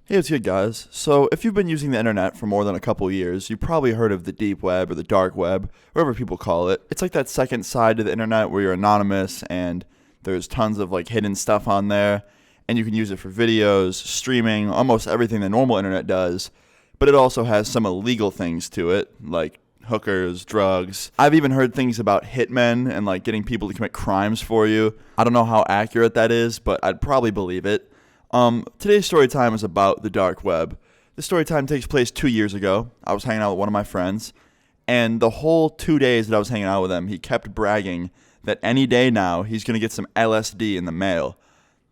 Hey, it's good, guys. So, if you've been using the internet for more than a couple years, you've probably heard of the deep web or the dark web, whatever people call it. It's like that second side to the internet where you're anonymous and there's tons of like hidden stuff on there, and you can use it for videos, streaming, almost everything the normal internet does. But it also has some illegal things to it, like hookers, drugs. I've even heard things about hitmen and like getting people to commit crimes for you. I don't know how accurate that is, but I'd probably believe it. Today's story time is about the dark web. This story time takes place 2 years ago. I was hanging out with one of my friends, and the whole 2 days that I was hanging out with him, he kept bragging that any day now he's going to get some LSD in the mail.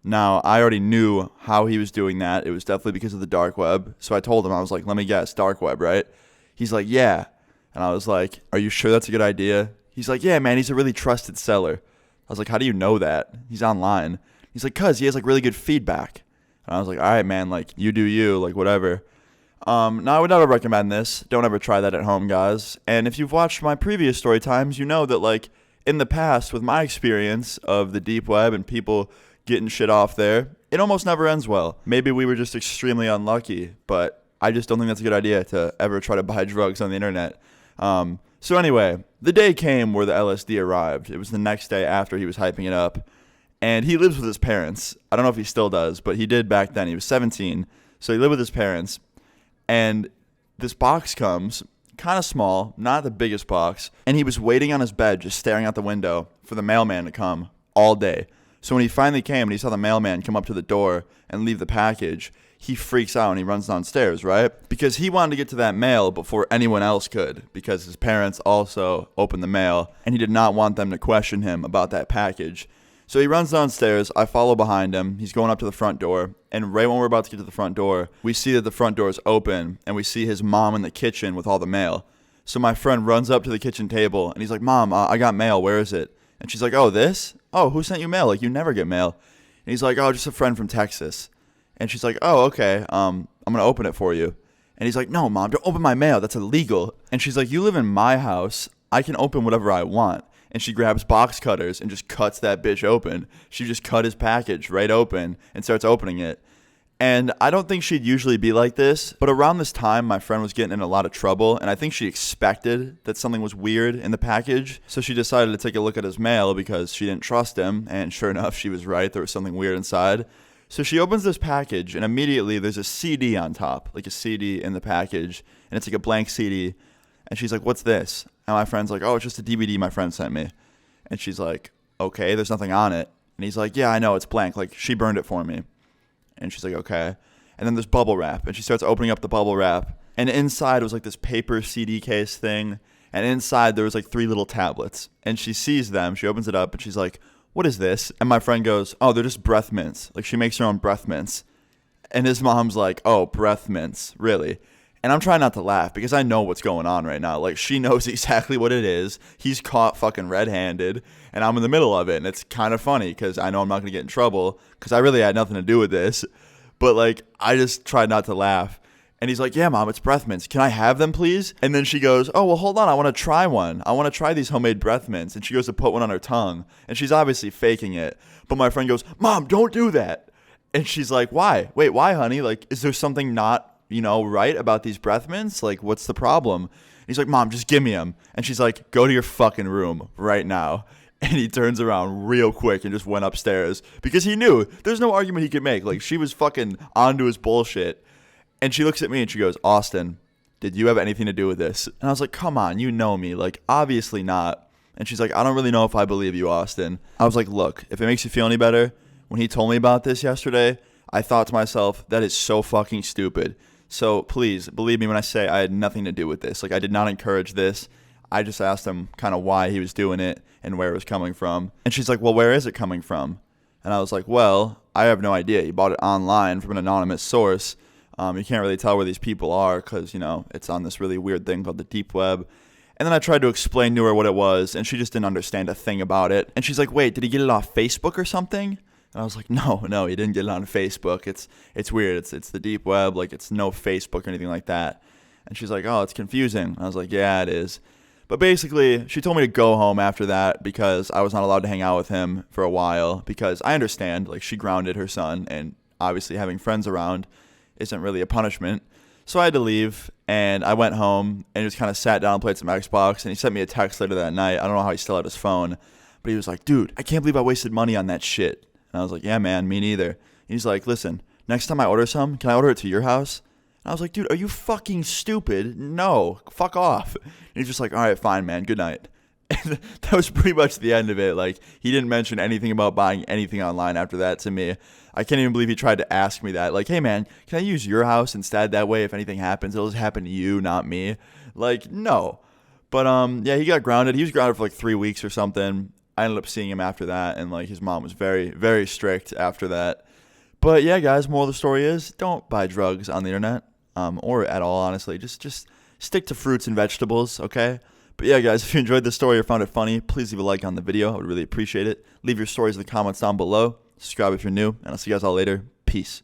Now, I already knew how he was doing that. It was definitely because of the dark web. So I told him, I was like, let me guess, dark web, right? He's like, yeah. And I was like, are you sure that's a good idea? He's like, yeah, man, he's a really trusted seller. I was like, how do you know that? He's online. He's like, cuz he has like really good feedback. And I was like, all right, man, like, you do you, like, whatever. No, I would never recommend this. Don't ever try that at home, guys. And if you've watched my previous story times, you know that, like, in the past, with my experience of the deep web and people getting shit off there, it almost never ends well. Maybe we were just extremely unlucky, but I just don't think that's a good idea to ever try to buy drugs on the internet. So anyway, the day came where the LSD arrived. It was the next day after he was hyping it up. And he lives with his parents. I don't know if he still does, but he did back then. He was 17, so he lived with his parents. And this box comes, kind of small, not the biggest box. And he was waiting on his bed, just staring out the window for the mailman to come all day. So when he finally came and he saw the mailman come up to the door and leave the package, he freaks out and he runs downstairs, right? Because he wanted to get to that mail before anyone else could, because his parents also opened the mail, and he did not want them to question him about that package. So he runs downstairs, I follow behind him, he's going up to the front door, and right when we're about to get to the front door, we see that the front door is open, and we see his mom in the kitchen with all the mail. So my friend runs up to the kitchen table, and he's like, Mom, I got mail, where is it? And she's like, oh, this? Oh, who sent you mail? Like, you never get mail. And he's like, oh, just a friend from Texas. And she's like, oh, okay, I'm going to open it for you. And he's like, no, Mom, don't open my mail, that's illegal. And she's like, you live in my house, I can open whatever I want. And she grabs box cutters and just cuts that bitch open. She just cut his package right open and starts opening it. And I don't think she'd usually be like this, but around this time, my friend was getting in a lot of trouble, and I think she expected that something was weird in the package. So she decided to take a look at his mail because she didn't trust him, and sure enough, she was right. There was something weird inside. So she opens this package, and immediately there's a CD on top, like a CD in the package, and it's like a blank CD. And she's like, what's this? And my friend's like, oh, it's just a DVD my friend sent me. And she's like, okay, there's nothing on it. And he's like, yeah, I know, it's blank. Like, she burned it for me. And she's like, okay. And then there's bubble wrap. And she starts opening up the bubble wrap. And inside was like this paper CD case thing. And inside there was like 3 little tablets. And she sees them. She opens it up and she's like, what is this? And my friend goes, oh, they're just breath mints. Like, she makes her own breath mints. And his mom's like, oh, breath mints, really? And I'm trying not to laugh because I know what's going on right now. Like, she knows exactly what it is. He's caught fucking red-handed, and I'm in the middle of it. And it's kind of funny because I know I'm not going to get in trouble because I really had nothing to do with this. But, like, I just tried not to laugh. And he's like, yeah, Mom, it's breath mints. Can I have them, please? And then she goes, oh, well, hold on. I want to try one. I want to try these homemade breath mints. And she goes to put one on her tongue. And she's obviously faking it. But my friend goes, Mom, don't do that. And she's like, why? Wait, why, honey? Like, is there something not right about these breath mints? Like, what's the problem? And he's like, Mom, just give me them. And she's like, go to your fucking room right now. And he turns around real quick and just went upstairs because he knew there's no argument he could make. Like, she was fucking onto his bullshit. And she looks at me and she goes, Austin, did you have anything to do with this? And I was like, come on, you know me. Like, obviously not. And she's like, I don't really know if I believe you, Austin. I was like, look, if it makes you feel any better, when he told me about this yesterday, I thought to myself, that is so fucking stupid. So please, believe me when I say I had nothing to do with this. Like, I did not encourage this. I just asked him kind of why he was doing it and where it was coming from. And she's like, well, where is it coming from? And I was like, well, I have no idea. He bought it online from an anonymous source. You can't really tell where these people are because, it's on this really weird thing called the deep web. And then I tried to explain to her what it was, and she just didn't understand a thing about it. And she's like, wait, did he get it off Facebook or something? And I was like, no, he didn't get it on Facebook. It's weird. It's the deep web. Like, it's no Facebook or anything like that. And she's like, oh, it's confusing. And I was like, yeah, it is. But basically, she told me to go home after that because I was not allowed to hang out with him for a while because I understand, like, she grounded her son, and obviously having friends around isn't really a punishment. So I had to leave, and I went home and just kind of sat down and played some Xbox, and he sent me a text later that night. I don't know how he still had his phone, but he was like, dude, I can't believe I wasted money on that shit. And I was like, yeah, man, me neither. And he's like, listen, next time I order some, can I order it to your house? And I was like, dude, are you fucking stupid? No, fuck off. And he's just like, all right, fine, man, good night. And that was pretty much the end of it. Like, he didn't mention anything about buying anything online after that to me. I can't even believe he tried to ask me that. Like, hey, man, can I use your house instead? That way, if anything happens, it'll just happen to you, not me. Like, no. But, yeah, he got grounded. He was grounded for like 3 weeks or something. I ended up seeing him after that, and, like, his mom was very, very strict after that. But, yeah, guys, moral of the story is don't buy drugs on the internet, or at all, honestly. Just stick to fruits and vegetables, okay? But yeah, guys, if you enjoyed this story or found it funny, please leave a like on the video. I would really appreciate it. Leave your stories in the comments down below. Subscribe if you're new, and I'll see you guys all later. Peace.